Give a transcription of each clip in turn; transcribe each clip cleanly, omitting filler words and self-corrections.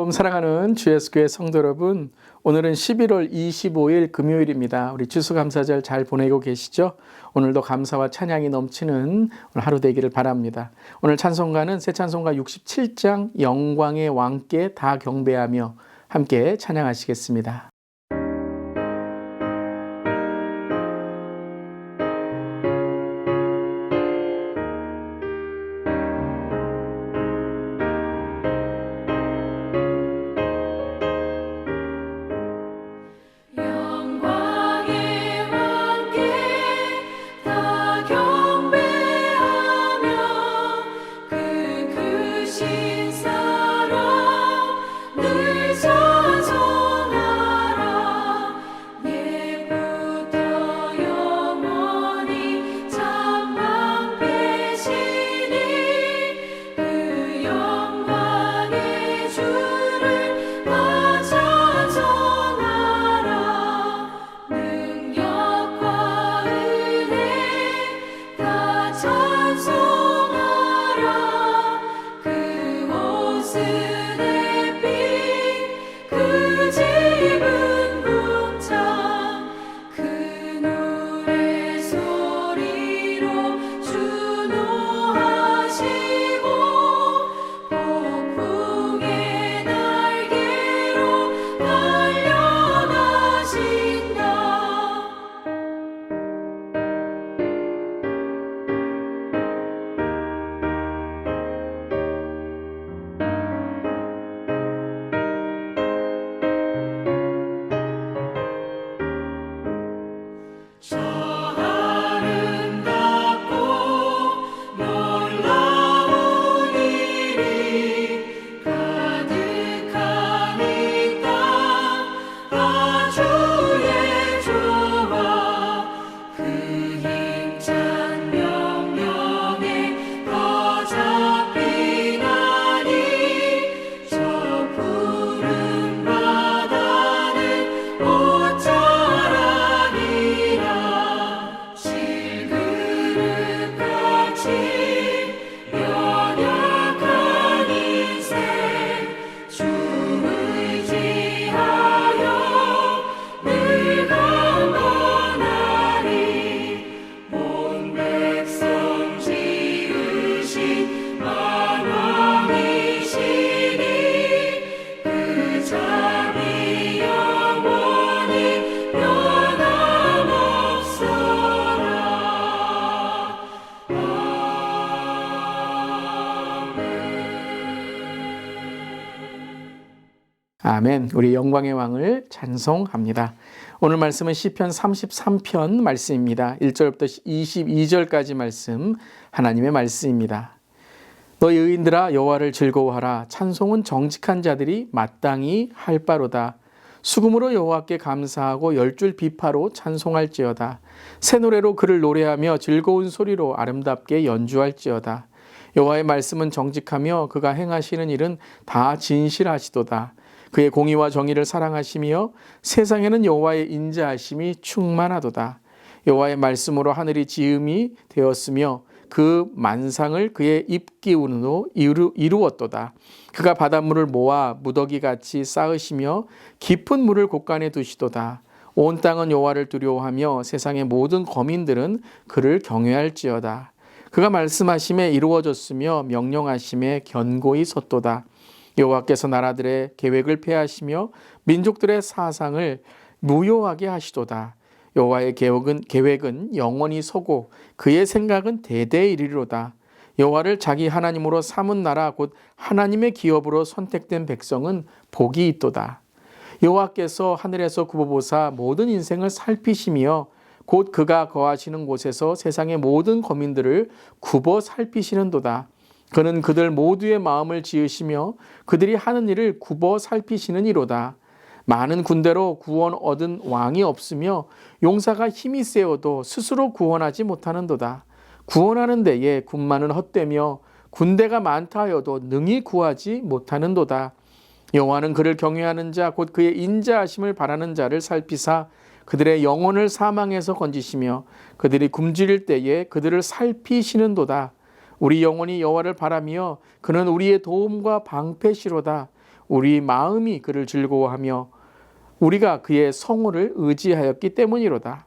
샬롬 사랑하는 주예수교회 성도 여러분, 오늘은 11월 25일 금요일입니다. 우리 추수감사절 잘 보내고 계시죠? 오늘도 감사와 찬양이 넘치는 오늘 하루 되기를 바랍니다. 오늘 찬송가는 새 찬송가 67장 영광의 왕께 다 경배하며 함께 찬양하시겠습니다. 아멘. 우리 영광의 왕을 찬송합니다. 오늘 말씀은 시편 33편 말씀입니다. 1절부터 22절까지 말씀, 하나님의 말씀입니다. 너희 의인들아 여호와를 즐거워하라. 찬송은 정직한 자들이 마땅히 할 바로다. 수금으로 여호와께 감사하고 열줄 비파로 찬송할지어다. 새 노래로 그를 노래하며 즐거운 소리로 아름답게 연주할지어다. 여호와의 말씀은 정직하며 그가 행하시는 일은 다 진실하시도다. 그의 공의와 정의를 사랑하시며 세상에는 여호와의 인자하심이 충만하도다. 여호와의 말씀으로 하늘이 지음이 되었으며 그 만상을 그의 입기운으로 이루었도다. 그가 바닷물을 모아 무더기같이 쌓으시며 깊은 물을 곳간에 두시도다. 온 땅은 여호와를 두려워하며 세상의 모든 거민들은 그를 경외할지어다. 그가 말씀하심에 이루어졌으며 명령하심에 견고히 섰도다. 여호와께서 나라들의 계획을 폐하시며 민족들의 사상을 무효하게 하시도다. 여호와의 계획은 영원히 서고 그의 생각은 대대에 이르리로다. 여호와를 자기 하나님으로 삼은 나라 곧 하나님의 기업으로 선택된 백성은 복이 있도다. 여호와께서 하늘에서 굽어보사 모든 인생을 살피시며 곧 그가 거하시는 곳에서 세상의 모든 거민들을 굽어 살피시는도다. 그는 그들 모두의 마음을 지으시며 그들이 하는 일을 굽어 살피시는 이로다. 많은 군대로 구원 얻은 왕이 없으며 용사가 힘이 세어도 스스로 구원하지 못하는도다. 구원하는 데에 군마는 헛되며 군대가 많다 하여도 능히 구하지 못하는도다. 여호와는 그를 경외하는 자 곧 그의 인자하심을 바라는 자를 살피사 그들의 영혼을 사망에서 건지시며 그들이 굶주릴 때에 그들을 살피시는도다. 우리 영혼이 여호와를 바라며 그는 우리의 도움과 방패시로다. 우리 마음이 그를 즐거워하며 우리가 그의 성호를 의지하였기 때문이로다.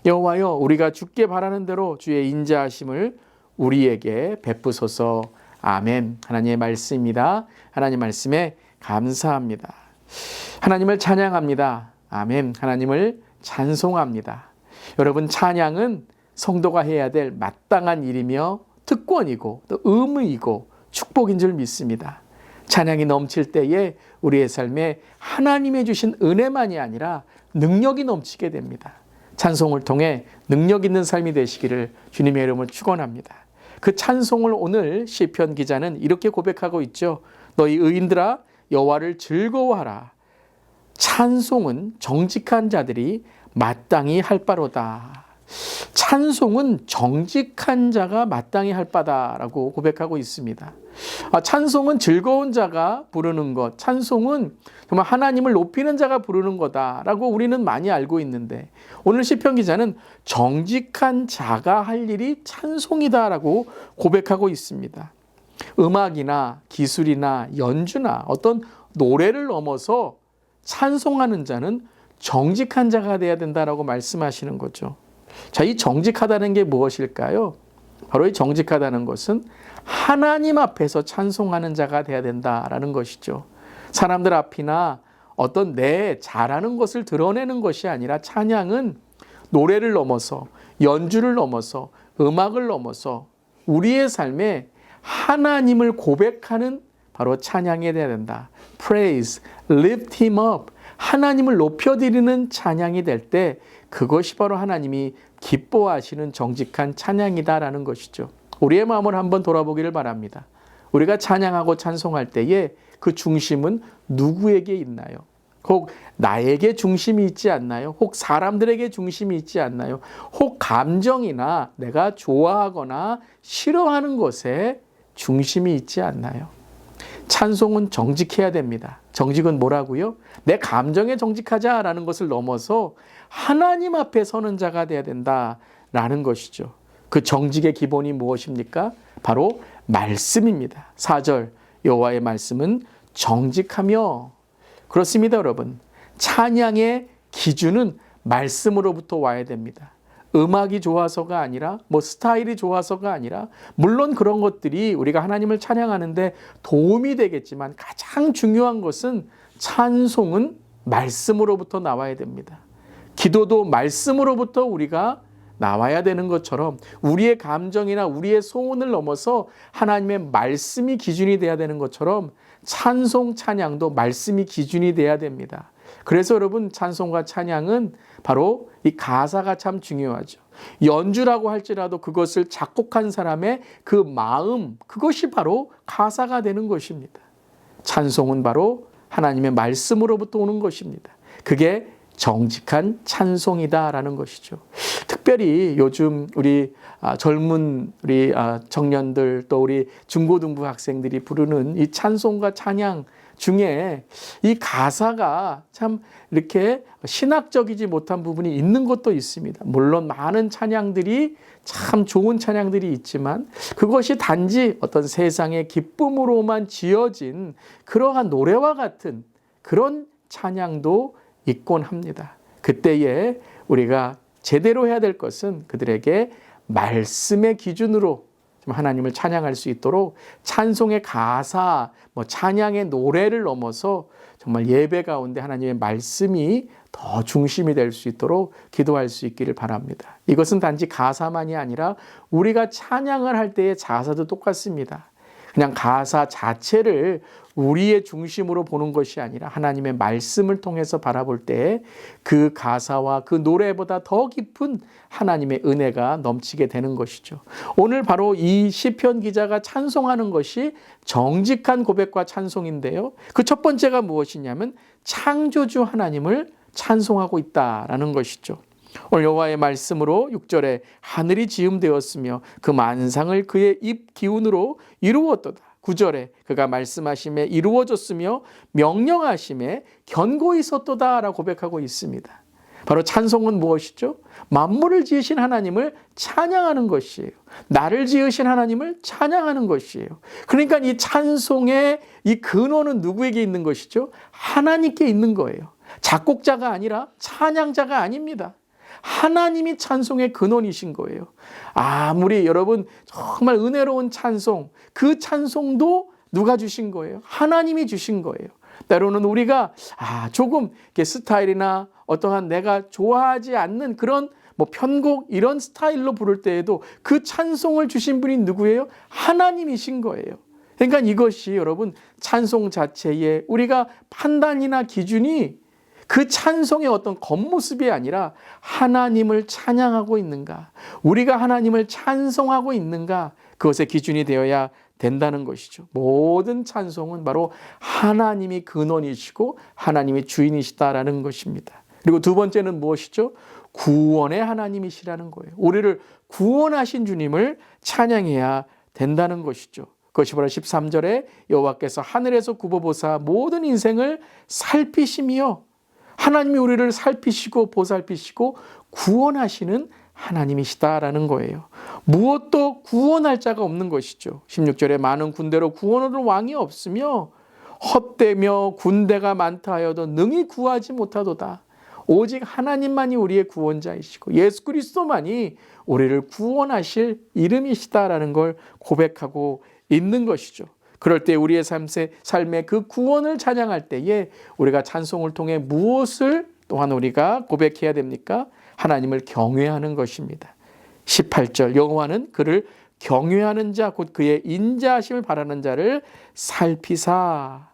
여호와여, 우리가 주께 바라는 대로 주의 인자하심을 우리에게 베푸소서. 아멘. 하나님의 말씀입니다. 하나님 말씀에 감사합니다. 하나님을 찬양합니다. 아멘. 하나님을 찬송합니다. 여러분, 찬양은 성도가 해야 될 마땅한 일이며 특권이고 또 의무이고 축복인 줄 믿습니다. 찬양이 넘칠 때에 우리의 삶에 하나님의 주신 은혜만이 아니라 능력이 넘치게 됩니다. 찬송을 통해 능력 있는 삶이 되시기를 주님의 이름으로 축원합니다. 그 찬송을 오늘 시편 기자는 이렇게 고백하고 있죠. 너희 의인들아, 여호와를 즐거워하라. 찬송은 정직한 자들이 마땅히 할 바로다. 찬송은 정직한 자가 마땅히 할 바다라고 고백하고 있습니다. 찬송은 즐거운 자가 부르는 것, 찬송은 정말 하나님을 높이는 자가 부르는 거다라고 우리는 많이 알고 있는데, 오늘 시편 기자는 정직한 자가 할 일이 찬송이다라고 고백하고 있습니다. 음악이나 기술이나 연주나 어떤 노래를 넘어서 찬송하는 자는 정직한 자가 되어야 된다라고 말씀하시는 거죠. 자, 이 정직하다는 게 무엇일까요? 바로 이 정직하다는 것은 하나님 앞에서 찬송하는 자가 되어야 된다라는 것이죠. 사람들 앞이나 어떤 내 잘하는 것을 드러내는 것이 아니라, 찬양은 노래를 넘어서, 연주를 넘어서, 음악을 넘어서 우리의 삶에 하나님을 고백하는 바로 찬양이 되어야 된다. Praise, lift him up. 하나님을 높여드리는 찬양이 될 때 그것이 바로 하나님이 기뻐하시는 정직한 찬양이다라는 것이죠. 우리의 마음을 한번 돌아보기를 바랍니다. 우리가 찬양하고 찬송할 때에 그 중심은 누구에게 있나요? 혹 나에게 중심이 있지 않나요? 혹 사람들에게 중심이 있지 않나요? 혹 감정이나 내가 좋아하거나 싫어하는 것에 중심이 있지 않나요? 찬송은 정직해야 됩니다. 정직은 뭐라고요? 내 감정에 정직하자라는 것을 넘어서 하나님 앞에 서는 자가 되어야 된다라는 것이죠. 그 정직의 기본이 무엇입니까? 바로 말씀입니다. 4절, 여호와의 말씀은 정직하며. 그렇습니다, 여러분. 찬양의 기준은 말씀으로부터 와야 됩니다. 음악이 좋아서가 아니라, 스타일이 좋아서가 아니라, 물론 그런 것들이 우리가 하나님을 찬양하는데 도움이 되겠지만, 가장 중요한 것은 찬송은 말씀으로부터 나와야 됩니다. 기도도 말씀으로부터 우리가 나와야 되는 것처럼 우리의 감정이나 우리의 소원을 넘어서 하나님의 말씀이 기준이 돼야 되는 것처럼 찬송, 찬양도 말씀이 기준이 돼야 됩니다. 그래서 여러분, 찬송과 찬양은 바로 이 가사가 참 중요하죠. 연주라고 할지라도 그것을 작곡한 사람의 그 마음, 그것이 바로 가사가 되는 것입니다. 찬송은 바로 하나님의 말씀으로부터 오는 것입니다. 그게 정직한 찬송이다라는 것이죠. 특별히 요즘 우리 젊은 우리 청년들, 또 우리 중고등부 학생들이 부르는 이 찬송과 찬양 중에 이 가사가 참 이렇게 신학적이지 못한 부분이 있는 것도 있습니다. 물론 많은 찬양들이 참 좋은 찬양들이 있지만 그것이 단지 어떤 세상의 기쁨으로만 지어진 그러한 노래와 같은 그런 찬양도 있곤 합니다. 그때에 우리가 제대로 해야 될 것은 그들에게 말씀의 기준으로 하나님을 찬양할 수 있도록 찬송의 가사, 찬양의 노래를 넘어서 정말 예배 가운데 하나님의 말씀이 더 중심이 될 수 있도록 기도할 수 있기를 바랍니다. 이것은 단지 가사만이 아니라 우리가 찬양을 할 때의 가사도 똑같습니다. 그냥 가사 자체를 우리의 중심으로 보는 것이 아니라 하나님의 말씀을 통해서 바라볼 때 그 가사와 그 노래보다 더 깊은 하나님의 은혜가 넘치게 되는 것이죠. 오늘 바로 이 시편 기자가 찬송하는 것이 정직한 고백과 찬송인데요. 그 첫 번째가 무엇이냐면 창조주 하나님을 찬송하고 있다라는 것이죠. 오늘 여호와의 말씀으로 6절에 하늘이 지음되었으며 그 만상을 그의 입 기운으로 이루었도다. 9절에 그가 말씀하심에 이루어졌으며 명령하심에 견고히 섰도다 라고 고백하고 있습니다. 바로 찬송은 무엇이죠? 만물을 지으신 하나님을 찬양하는 것이에요. 나를 지으신 하나님을 찬양하는 것이에요. 그러니까 이 찬송의 이 근원은 누구에게 있는 것이죠? 하나님께 있는 거예요. 작곡자가 아니라 찬양자가 아닙니다. 하나님이 찬송의 근원이신 거예요. 아무리 여러분 정말 은혜로운 찬송, 그 찬송도 누가 주신 거예요? 하나님이 주신 거예요. 때로는 우리가 조금 스타일이나 어떠한 내가 좋아하지 않는 그런 편곡 이런 스타일로 부를 때에도 그 찬송을 주신 분이 누구예요? 하나님이신 거예요. 그러니까 이것이 여러분 찬송 자체에 우리가 판단이나 기준이 그 찬송의 어떤 겉모습이 아니라 하나님을 찬양하고 있는가, 우리가 하나님을 찬송하고 있는가, 그것의 기준이 되어야 된다는 것이죠. 모든 찬송은 바로 하나님이 근원이시고 하나님이 주인이시다라는 것입니다. 그리고 두 번째는 무엇이죠? 구원의 하나님이시라는 거예요. 우리를 구원하신 주님을 찬양해야 된다는 것이죠. 그것이 바로 13절에 여호와께서 하늘에서 굽어보사 모든 인생을 살피시며, 하나님이 우리를 살피시고 보살피시고 구원하시는 하나님이시다라는 거예요. 무엇도 구원할 자가 없는 것이죠. 16절에 많은 군대로 구원할 왕이 없으며 헛되며 군대가 많다 하여도 능히 구하지 못하도다. 오직 하나님만이 우리의 구원자이시고 예수 그리스도만이 우리를 구원하실 이름이시다라는 걸 고백하고 있는 것이죠. 그럴 때 우리의 삶의 그 구원을 찬양할 때에 우리가 찬송을 통해 무엇을 또한 우리가 고백해야 됩니까? 하나님을 경외하는 것입니다. 18절 여호와는 그를 경외하는 자 곧 그의 인자하심을 바라는 자를 살피사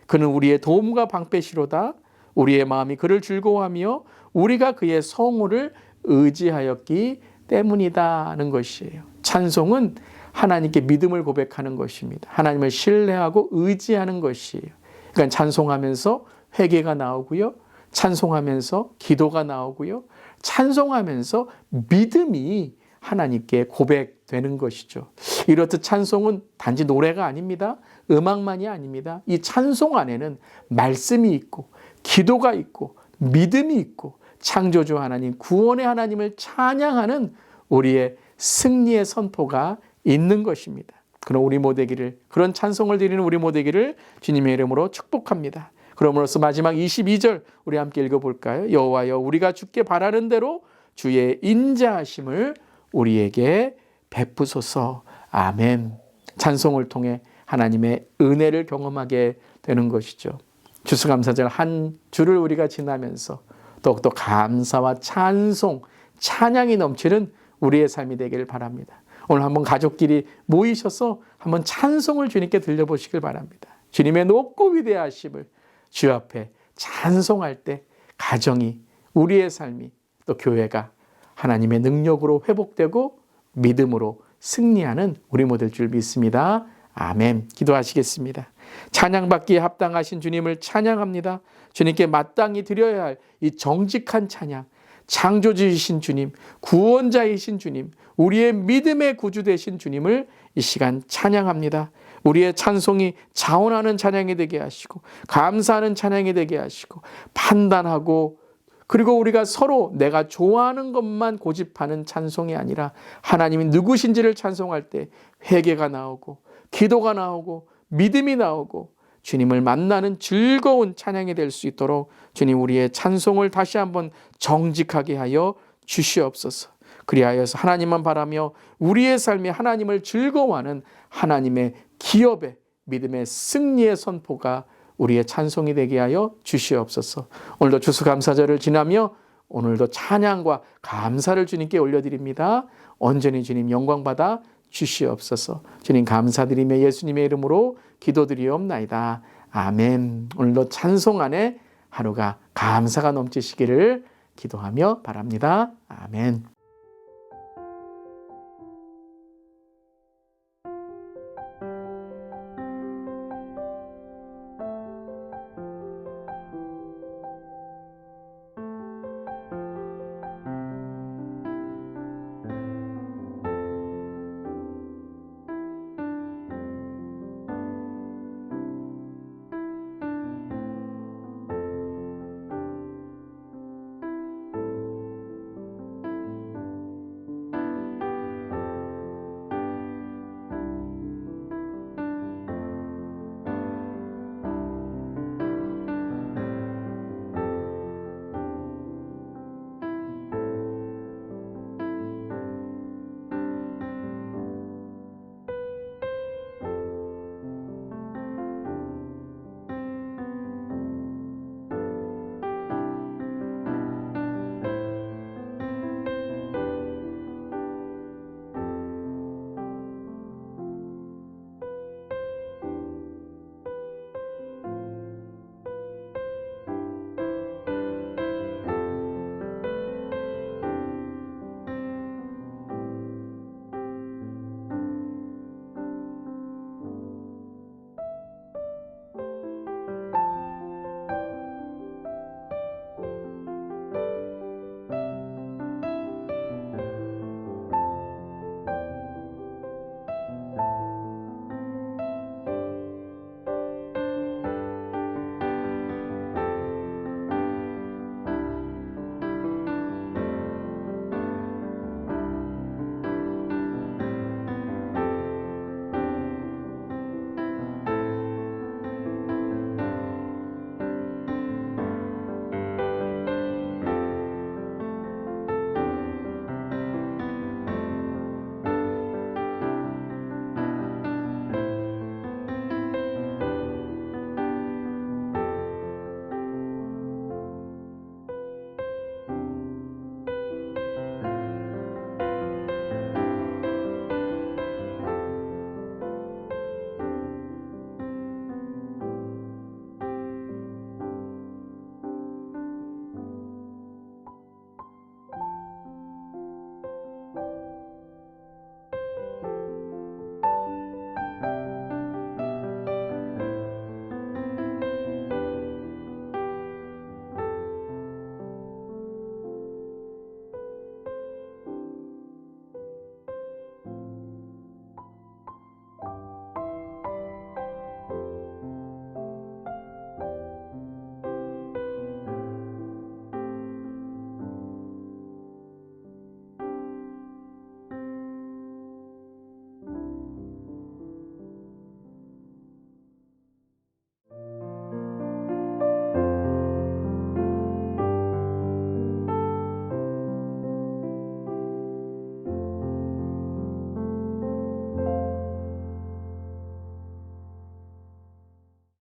그는 우리의 도움과 방패시로다. 우리의 마음이 그를 즐거워하며 우리가 그의 성호를 의지하였기 때문이다 하는 것이에요. 찬송은 하나님께 믿음을 고백하는 것입니다. 하나님을 신뢰하고 의지하는 것이에요. 그러니까 찬송하면서 회개가 나오고요. 찬송하면서 기도가 나오고요. 찬송하면서 믿음이 하나님께 고백되는 것이죠. 이렇듯 찬송은 단지 노래가 아닙니다. 음악만이 아닙니다. 이 찬송 안에는 말씀이 있고 기도가 있고 믿음이 있고 창조주 하나님, 구원의 하나님을 찬양하는 우리의 승리의 선포가 있는 것입니다. 그런 우리 모두기를, 그런 찬송을 드리는 우리 모두기를 주님의 이름으로 축복합니다. 그러므로서 마지막 22절 우리 함께 읽어볼까요? 여호와여 우리가 주께 바라는 대로 주의 인자하심을 우리에게 베푸소서. 아멘. 찬송을 통해 하나님의 은혜를 경험하게 되는 것이죠. 추수감사절 한 주를 우리가 지나면서 더욱더 감사와 찬송, 찬양이 넘치는 우리의 삶이 되기를 바랍니다. 오늘 한번 가족끼리 모이셔서 한번 찬송을 주님께 들려보시길 바랍니다. 주님의 높고 위대하심을 주 앞에 찬송할 때 가정이, 우리의 삶이, 또 교회가 하나님의 능력으로 회복되고 믿음으로 승리하는 우리 모델 줄 믿습니다. 아멘. 기도하시겠습니다. 찬양받기에 합당하신 주님을 찬양합니다. 주님께 마땅히 드려야 할 이 정직한 찬양, 창조주이신 주님, 구원자이신 주님, 우리의 믿음의 구주 되신 주님을 이 시간 찬양합니다. 우리의 찬송이 자원하는 찬양이 되게 하시고 감사하는 찬양이 되게 하시고 판단하고 그리고 우리가 서로 내가 좋아하는 것만 고집하는 찬송이 아니라 하나님이 누구신지를 찬송할 때 회개가 나오고 기도가 나오고 믿음이 나오고 주님을 만나는 즐거운 찬양이 될 수 있도록 주님 우리의 찬송을 다시 한번 정직하게 하여 주시옵소서. 그리하여서 하나님만 바라며 우리의 삶이 하나님을 즐거워하는 하나님의 기업의 믿음의 승리의 선포가 우리의 찬송이 되게 하여 주시옵소서. 오늘도 추수감사절을 지나며 오늘도 찬양과 감사를 주님께 올려드립니다. 온전히 주님 영광받아 주시옵소서. 주님 감사드리며 예수님의 이름으로 기도드리옵나이다. 아멘. 오늘도 찬송 안에 하루가 감사가 넘치시기를 기도하며 바랍니다. 아멘.